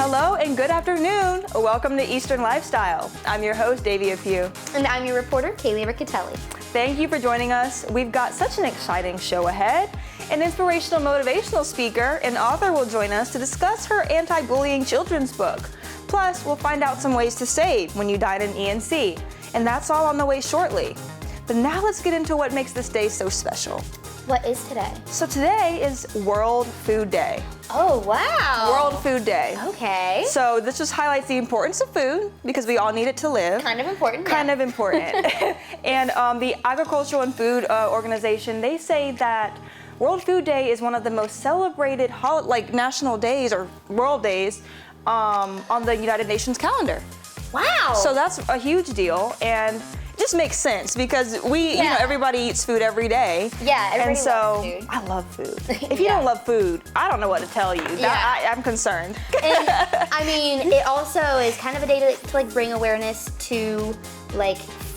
Hello and good afternoon. Welcome to Eastern Lifestyle. I'm your host, Davia Pugh. And I'm your reporter, Kaylee Riccatelli. Thank you for joining us. We've got such an exciting show ahead. An inspirational motivational speaker and author will join us to discuss her anti-bullying children's book. Plus, we'll find out some ways to save when you dine in ENC. And that's all on the way shortly. But now let's get into what makes this day so special. What is today? So today is World Food Day. Oh, wow. World Food Day. Okay. So this just highlights the importance of food because we all need it to live. Kind of important. Kind of important. And the Agricultural and Food Organization, they say that World Food Day is one of the most celebrated national days or world days on the United Nations calendar. Wow. So that's a huge deal, and it just makes sense because everybody eats food every day. Yeah, everybody and so loves food. I love food. If you don't love food, I don't know what to tell you. I'm concerned. And I mean, it also is kind of a day to bring awareness to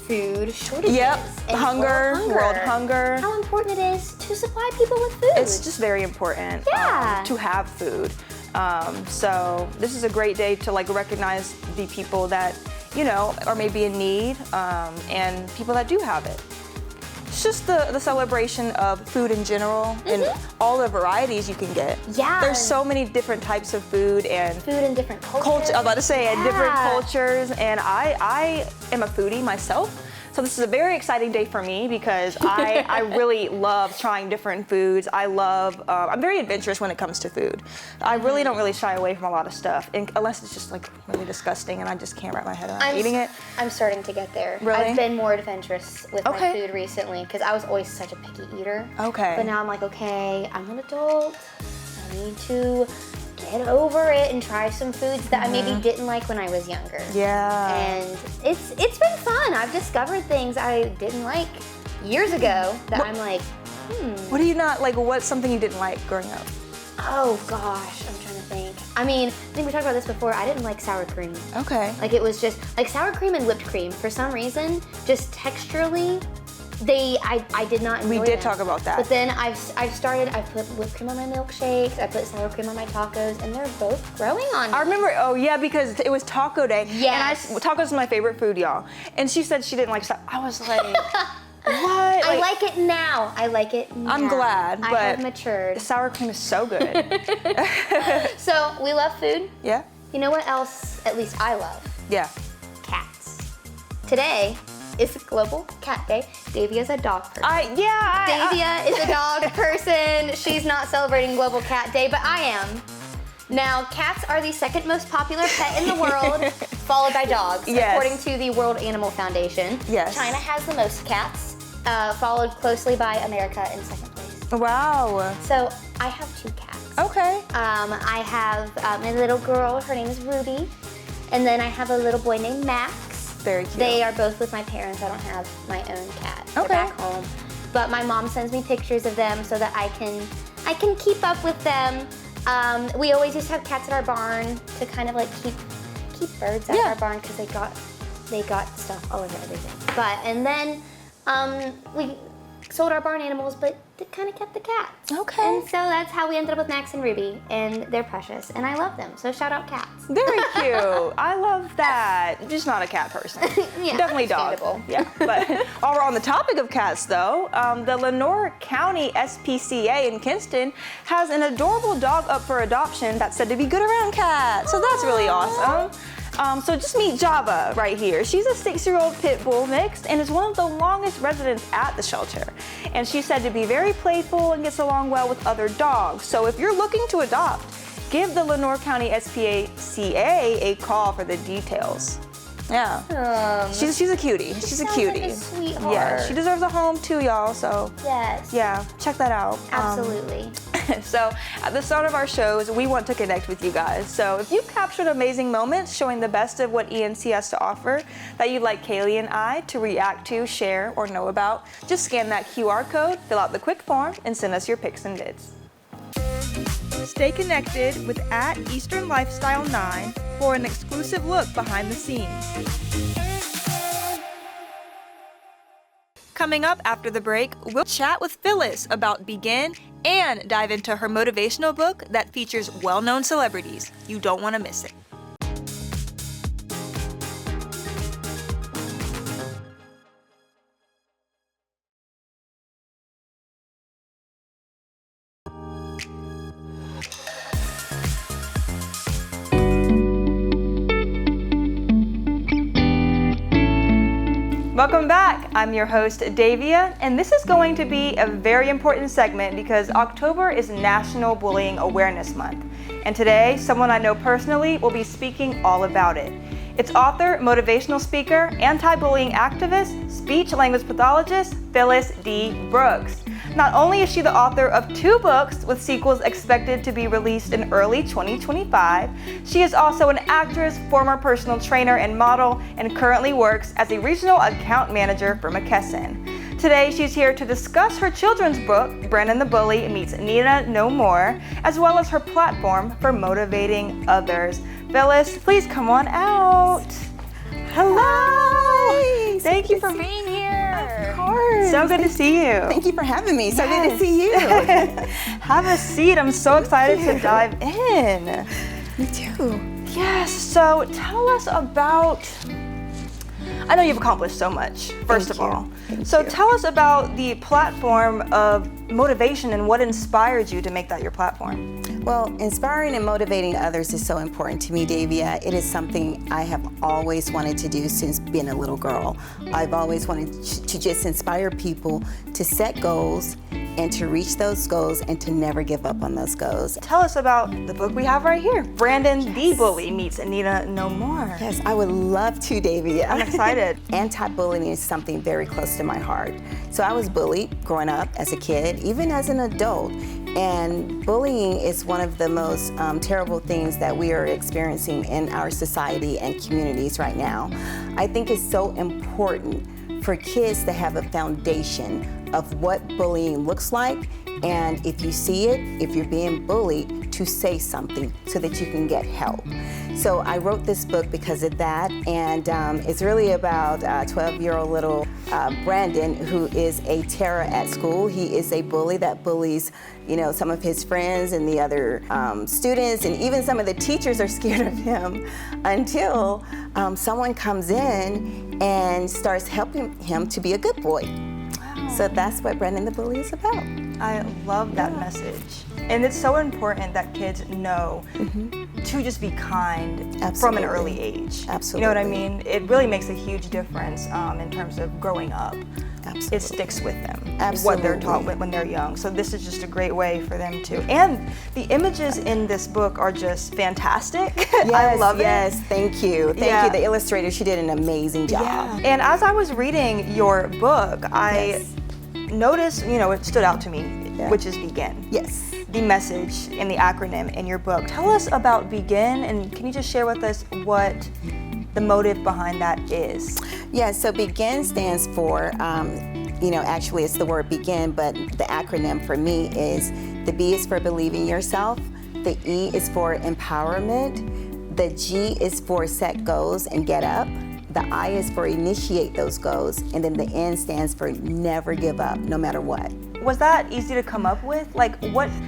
food shortages. Yep, and world hunger. How important it is to supply people with food. It's just very important to have food. So this is a great day to recognize the people that, are maybe in need, and people that do have it. It's just the celebration of food in general and all the varieties you can get. Yeah. There's so many different types of food and food in different cultures. I was about to say, in different cultures, and I am a foodie myself. So this is a very exciting day for me because I really love trying different foods. I'm very adventurous when it comes to food. I really don't really shy away from a lot of stuff, unless it's just really disgusting and I just can't wrap my head around eating it. I'm starting to get there. Really? I've been more adventurous with my food recently because I was always such a picky eater. Okay. But now I'm like, okay, I'm an adult. I need to get over it and try some foods that I maybe didn't like when I was younger. Yeah. And it's been fun. I've discovered things I didn't like years ago that I'm like, What do you not like? What's something you didn't like growing up? Oh gosh, I'm trying to think. I mean, I think we talked about this before. I didn't like sour cream. Okay. It was just sour cream and whipped cream. For some reason, just texturally, I did not enjoy We did them. talk about that. But then I've put whipped cream on my milkshakes, I put sour cream on my tacos, and they're both growing on me. I remember, because it was taco day. Yes. And tacos is my favorite food, y'all. And she said she didn't like stuff. I was like, what? I like it now. I'm glad, but I have matured. The sour cream is so good. So we love food. Yeah? You know what else, at least I love? Yeah. Cats. Today is Global Cat Day. Davia's a dog person. Davia is a dog person. She's not celebrating Global Cat Day, but I am. Now, cats are the second most popular pet in the world, followed by dogs, according to the World Animal Foundation. Yes. China has the most cats, followed closely by America in second place. Wow. So I have 2 cats. Okay. I have a little girl, her name is Ruby, and then I have a little boy named Max. Very cute. They are both with my parents. I don't have my own cat. Okay. They're back home. But my mom sends me pictures of them so that I can keep up with them. We always used to have cats at our barn to kind of keep birds out of our barn because they got stuff all over everything. And then we sold our barn animals, but kind of kept the cats. Okay. And so that's how we ended up with Max and Ruby, and they're precious, and I love them. So shout out cats. Very cute. I love that. Just not a cat person. Yeah, Definitely dog. Yeah. But while we're on the topic of cats, though, the Lenoir County SPCA in Kinston has an adorable dog up for adoption that's said to be good around cats. So that's really awesome. So just meet Java right here. She's a 6-year-old pit bull mix and is one of the longest residents at the shelter. And she's said to be very playful and gets along well with other dogs. So if you're looking to adopt, give the Lenoir County SPCA a call for the details. Yeah. She's a cutie. She's a cutie. Like a sweetheart. Yeah, she deserves a home too, y'all. So yes. Yeah, check that out. Absolutely. So at the start of our shows, we want to connect with you guys. So if you've captured amazing moments showing the best of what ENC has to offer that you'd like Kaylee and I to react to, share, or know about, just scan that QR code, fill out the quick form, and send us your pics and vids. Stay connected with @EasternLifestyle9 for an exclusive look behind the scenes. Coming up after the break, we'll chat with Phyllis about Begin and dive into her motivational book that features well-known celebrities. You don't want to miss it. Welcome back. I'm your host, Davia, and this is going to be a very important segment because October is National Bullying Awareness Month. And today, someone I know personally will be speaking all about it. It's author, motivational speaker, anti-bullying activist, speech-language pathologist, Phyllis D. Brooks. Not only is she the author of 2 books with sequels expected to be released in early 2025, she is also an actress, former personal trainer and model, and currently works as a regional account manager for McKesson. Today, she's here to discuss her children's book, Brandon the Bully Meets Nina No More, as well as her platform for motivating others. Phyllis, please come on out. Hello. Hi. Thank you for being here. Of course. So good to see you. Thank you for having me. So good to see you. Have a seat. I'm so excited to dive in. Me too. Yes. So tell us about. I know you've accomplished so much, first of all. So tell us about the platform of motivation and what inspired you to make that your platform. Well, inspiring and motivating others is so important to me, Davia. It is something I have always wanted to do since being a little girl. I've always wanted to just inspire people to set goals and to reach those goals and to never give up on those goals. Tell us about the book we have right here, Brandon the Bully Meets Nina No More. Yes, I would love to, Davia. I'm excited. Anti-bullying is something very close to my heart. So I was bullied growing up as a kid, even as an adult. And bullying is one of the most terrible things that we are experiencing in our society and communities right now. I think it's so important for kids to have a foundation of what bullying looks like, and if you see it, if you're being bullied, to say something so that you can get help. So I wrote this book because of that, and it's really about 12-year-old little Brandon, who is a terror at school. He is a bully that bullies, you know, some of his friends and the other students, and even some of the teachers are scared of him until someone comes in and starts helping him to be a good boy. So that's what Brandon the Bully is about. I love that message. And it's so important that kids know to just be kind from an early age. Absolutely. You know what I mean? It really makes a huge difference in terms of growing up. Absolutely. It sticks with them, Absolutely. what they're taught when they're young. So this is just a great way for them to. And the images in this book are just fantastic. Yes, I love it. Yes, thank you. Thank you. The illustrator, she did an amazing job. Yeah. And as I was reading your book, I noticed, you know, it stood out to me, which is Begin. Yes. The message and the acronym in your book. Tell us about Begin, and can you just share with us what the motive behind that is? Yeah, so BEGIN stands for, you know, actually it's the word begin, but the acronym for me is, the B is for believing yourself, the E is for empowerment, the G is for set goals and get up, the I is for initiate those goals, and then the N stands for never give up, no matter what. Was that easy to come up with? Like,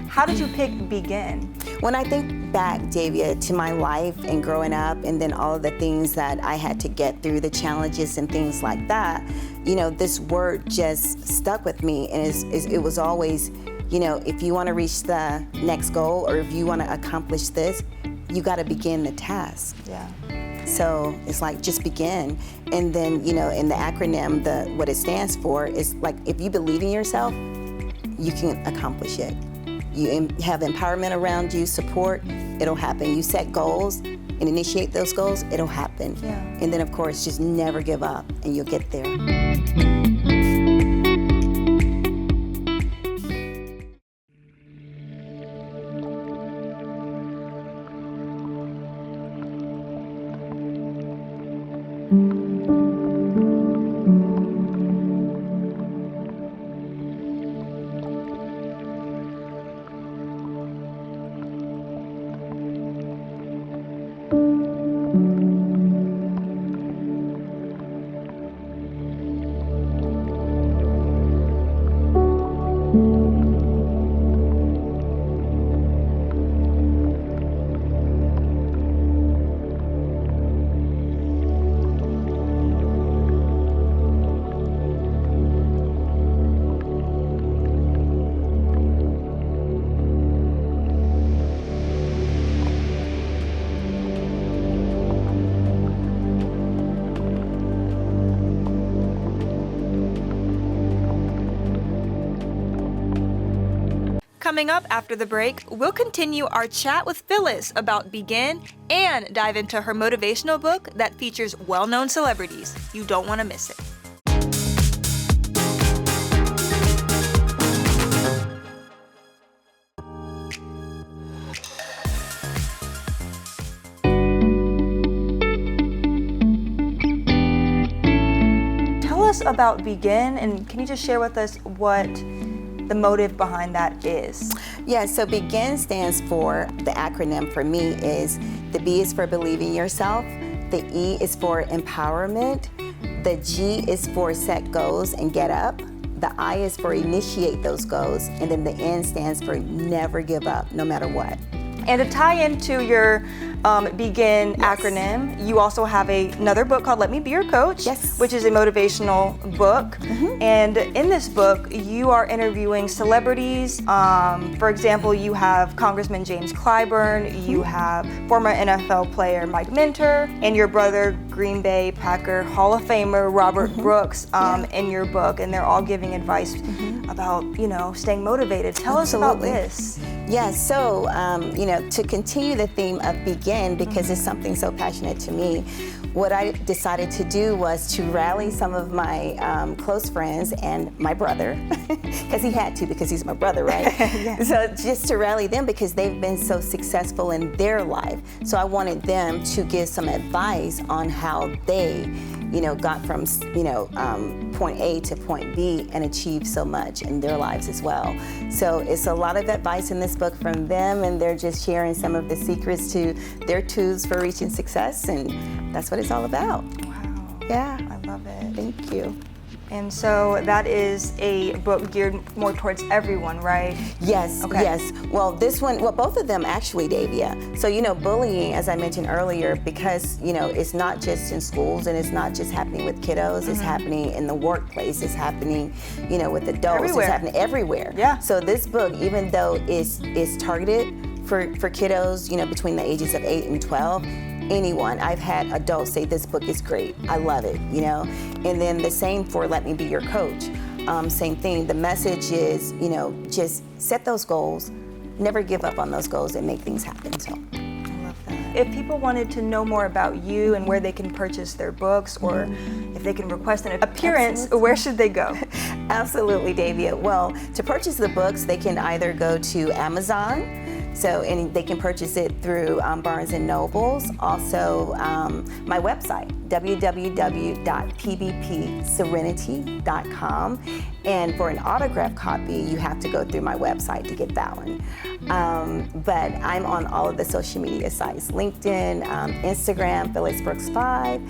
how did you pick Begin? When I think back, Davia, to my life and growing up, and then all of the things that I had to get through, the challenges and things like that, you know, this word just stuck with me, and it was always, you know, if you want to reach the next goal or if you want to accomplish this, you got to begin the task. Yeah. So it's like, just begin. And then, you know, in the acronym, what it stands for is like, if you believe in yourself, you can accomplish it. You have empowerment around you, support, it'll happen. You set goals and initiate those goals, it'll happen. Yeah. And then of course, just never give up and you'll get there. Coming up after the break, we'll continue our chat with Phyllis about Begin and dive into her motivational book that features well-known celebrities. You don't want to miss it. Tell us about Begin, and can you just share with us what the motive behind that is? Yeah, so BEGIN stands for, the acronym for me is, the B is for believing yourself, the E is for empowerment, the G is for set goals and get up, the I is for initiate those goals, and then the N stands for never give up, no matter what. And to tie into your Begin acronym, you also have another book called Let Me Be Your Coach, which is a motivational book. And in this book, you are interviewing celebrities. For example, you have Congressman James Clyburn, you have former NFL player Mike Minter, and your brother, Green Bay Packer Hall of Famer Robert Brooks in your book. And they're all giving advice about, staying motivated. Tell us about this. Yeah, so, to continue the theme of Begin, because it's something so passionate to me, what I decided to do was to rally some of my close friends and my brother, because he had to, because he's my brother, right? So just to rally them because they've been so successful in their life. So I wanted them to give some advice on how they got from, point A to point B and achieved so much in their lives as well. So it's a lot of advice in this book from them, and they're just sharing some of the secrets to their tools for reaching success, and that's what it's all about. Wow. Yeah. I love it. Thank you. And so that is a book geared more towards everyone, right? Yes, yes. Well, both of them actually, Davia. So, bullying, as I mentioned earlier, because, it's not just in schools and it's not just happening with kiddos, it's happening in the workplace, it's happening, with adults, everywhere. It's happening everywhere. Yeah. So this book, even though it's targeted for kiddos, between the ages of 8 and 12, anyone. I've had adults say this book is great. I love it, And then the same for Let Me Be Your Coach. Same thing. The message is, just set those goals, never give up on those goals, and make things happen. So. I love that. If people wanted to know more about you and where they can purchase their books, or if they can request an appearance, where should they go? Absolutely, Davia. Well, to purchase the books, they can either go to Amazon. And they can purchase it through Barnes & Nobles. Also, my website, www.pbpserenity.com. And for an autographed copy, you have to go through my website to get that one. But I'm on all of the social media sites, LinkedIn, Instagram, Phyllis Brooks 5,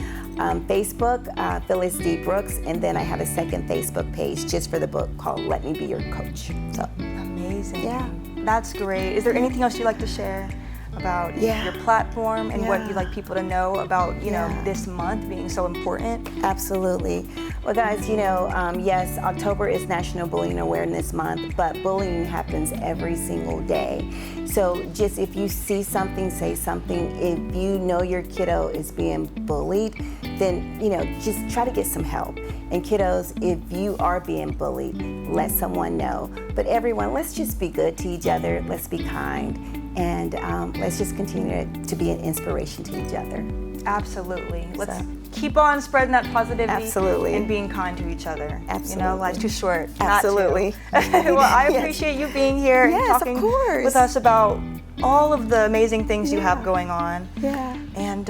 Facebook, Phyllis D. Brooks, and then I have a second Facebook page just for the book called Let Me Be Your Coach. So amazing. Yeah. That's great. Is there anything else you'd like to share about your platform and what you'd like people to know about, this month being so important? Absolutely. Well, guys, yes, October is National Bullying Awareness Month, but bullying happens every single day. So just if you see something, say something. If you know your kiddo is being bullied, then, just try to get some help. And kiddos, if you are being bullied, let someone know. But everyone, let's just be good to each other. Let's be kind. And let's just continue to be an inspiration to each other. Absolutely. Let's keep on spreading that positivity. Absolutely. And being kind to each other. Absolutely. Life's too short. Absolutely. Well, I appreciate you being here and talking of course. with us about all of the amazing things you have going on. Yeah. And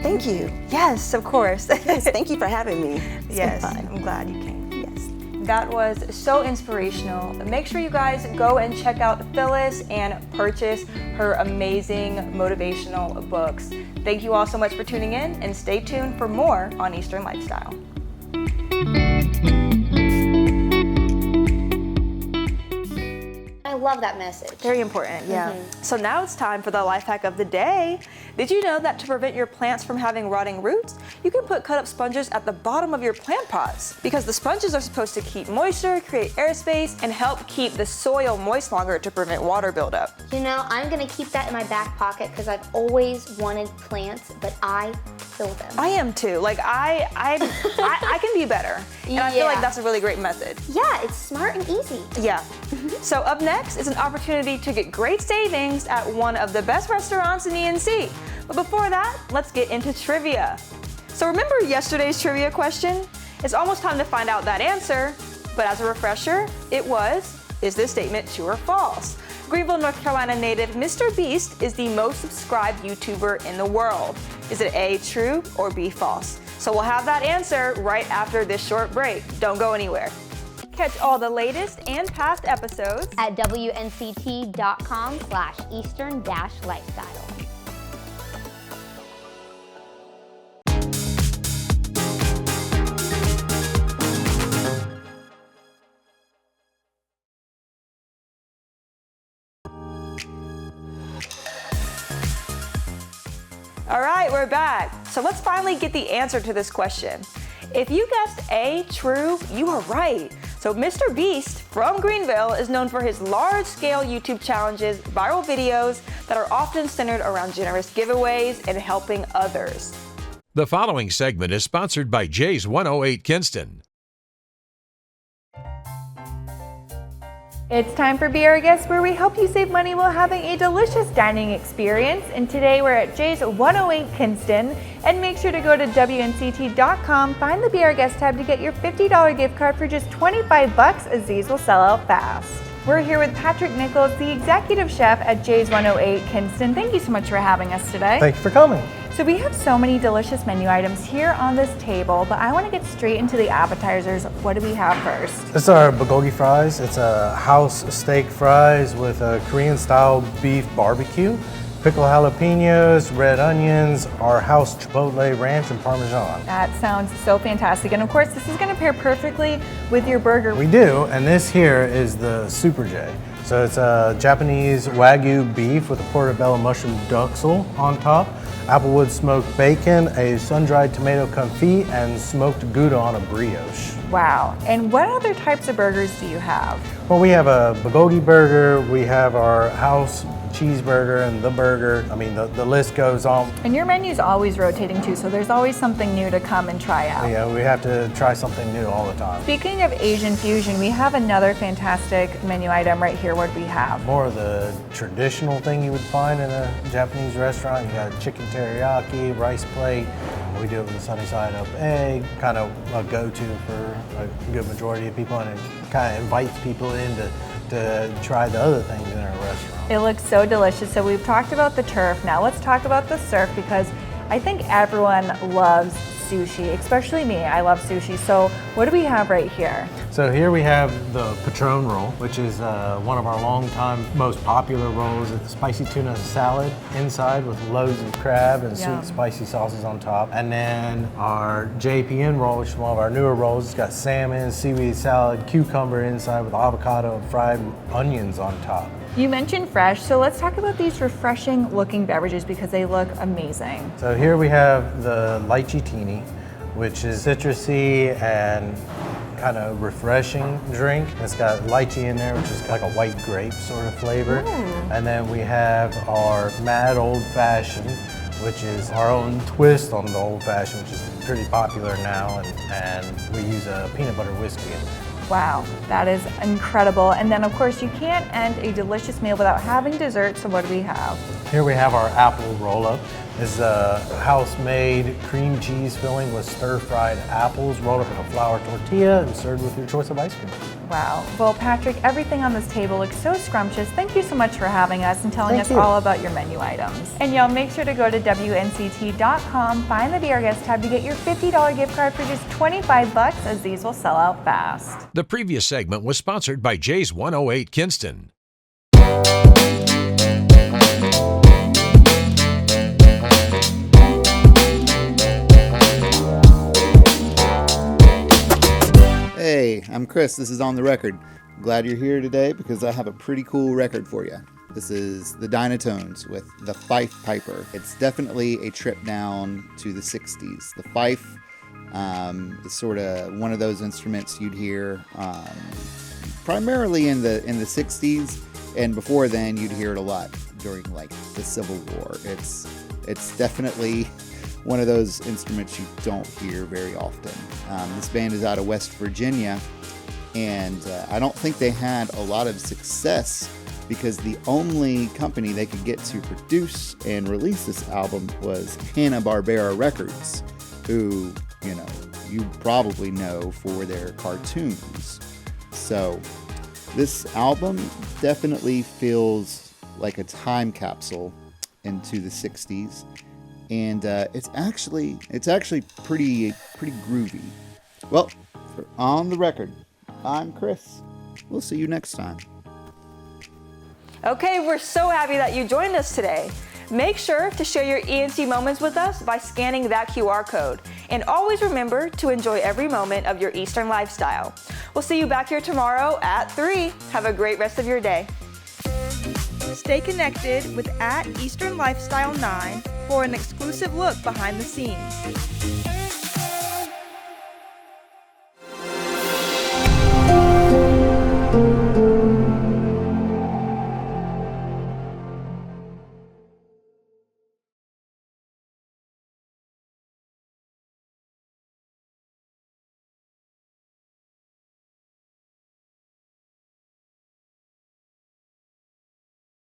thank you. yes, of course. Yes, thank you for having me. It's been fun. I'm glad you came. Yes. That was so inspirational. Make sure you guys go and check out Phyllis and purchase her amazing motivational books. Thank you all so much for tuning in, and stay tuned for more on Eastern Lifestyle. I love that message. Very important, yeah. So now it's time for the life hack of the day. Did you know that to prevent your plants from having rotting roots, you can put cut up sponges at the bottom of your plant pots? Because the sponges are supposed to keep moisture, create airspace, and help keep the soil moist longer to prevent water buildup. I'm gonna keep that in my back pocket because I've always wanted plants, but I kill them. I am too. I can be better. And I feel like that's a really great method. Yeah, it's smart and easy. Yeah. So up next, next is an opportunity to get great savings at one of the best restaurants in ENC. But before that, let's get into trivia. So remember yesterday's trivia question? It's almost time to find out that answer, but as a refresher, it was, is this statement true or false? Greenville, North Carolina native Mr. Beast is the most subscribed YouTuber in the world. Is it A, true, or B, false? So we'll have that answer right after this short break. Don't go anywhere. Catch all the latest and past episodes at WNCT.com/Eastern-Lifestyle. All right, we're back. So let's finally get the answer to this question. If you guessed A, true, you are right. So Mr. Beast from Greenville is known for his large-scale YouTube challenges, viral videos that are often centered around generous giveaways and helping others. The following segment is sponsored by Jay's 108 Kinston. It's time for Be Our Guest, where we help you save money while having a delicious dining experience. And today we're at Jay's 108 Kinston. And make sure to go to WNCT.com, find the Be Our Guest tab to get your $50 gift card for just $25, as these will sell out fast. We're here with Patrick Nichols, the executive chef at Jay's 108 Kinston. Thank you so much for having us today. Thank you for coming. So we have so many delicious menu items here on this table, but I want to get straight into the appetizers. What do we have first? This is our bulgogi fries. It's a house steak fries with a Korean style beef barbecue, pickled jalapenos, red onions, our house chipotle ranch and parmesan. That sounds so fantastic. And of course, this is going to pair perfectly with your burger. We do, and this here is the Super J. So it's a Japanese Wagyu beef with a portobello mushroom duxel on top, applewood smoked bacon, a sun-dried tomato confit, and smoked Gouda on a brioche. Wow. And what other types of burgers do you have? Well, we have a bulgogi burger, we have our house cheeseburger and the burger. I mean, the list goes on. And your menu's always rotating too, so there's always something new to come and try out. Yeah, we have to try something new all the time. Speaking of Asian fusion, we have another fantastic menu item right here. What do we have? More of the traditional thing you would find in a Japanese restaurant. You got chicken teriyaki, rice plate. We do it with a sunny side up egg, kind of a go-to for a good majority of people, and it kind of invites people in to try the other things in our restaurant. It looks so delicious. So we've talked about the turf. Now let's talk about the surf, because I think everyone loves sushi, especially me. I love sushi. So what do we have right here? So here we have the Patron roll, which is one of our long-time most popular rolls. It's a spicy tuna salad inside with loads of crab and sweet spicy sauces on top. And then our JPN roll, which is one of our newer rolls. It's got salmon, seaweed salad, cucumber inside with avocado and fried onions on top. You mentioned fresh, so let's talk about these refreshing looking beverages because they look amazing. So here we have the lychee teeny, which is citrusy and kind of refreshing drink. It's got lychee in there, which is like a white grape sort of flavor. And then we have our Mad Old Fashioned, which is our own twist on the Old Fashioned, which is pretty popular now, and we use a peanut butter whiskey in there. Wow, that is incredible. And then of course you can't end a delicious meal without having dessert, so what do we have? Here we have our apple roll-up. It's a house-made cream cheese filling with stir-fried apples rolled up in a flour tortilla and served with your choice of ice cream. Wow. Well, Patrick, everything on this table looks so scrumptious. Thank you so much for having us and telling us all about your menu items. And y'all, make sure to go to WNCT.com, find the Be Our Guest tab to get your $50 gift card for just $25, as these will sell out fast. The previous segment was sponsored by Jay's 108 Kinston. Hey, I'm Chris. This is On the Record. I'm glad you're here today because I have a pretty cool record for you. This is the Dynatones with the Fife Piper. It's definitely a trip down to the 60s. The fife is sort of one of those instruments you'd hear primarily in the 60s, and before then you'd hear it a lot during like the Civil War. It's definitely one of those instruments you don't hear very often. This band is out of West Virginia, and I don't think they had a lot of success because the only company they could get to produce and release this album was Hanna-Barbera Records, who, you probably know for their cartoons. So this album definitely feels like a time capsule into the 60s, and it's actually pretty groovy. Well, for On the Record, I'm Chris. We'll see you next time. Okay, we're so happy that you joined us today. Make sure to share your ENT moments with us by scanning that QR code. And always remember to enjoy every moment of your Eastern lifestyle. We'll see you back here tomorrow at 3. Have a great rest of your day. Stay connected with @EasternLifestyle9 for an exclusive look behind the scenes.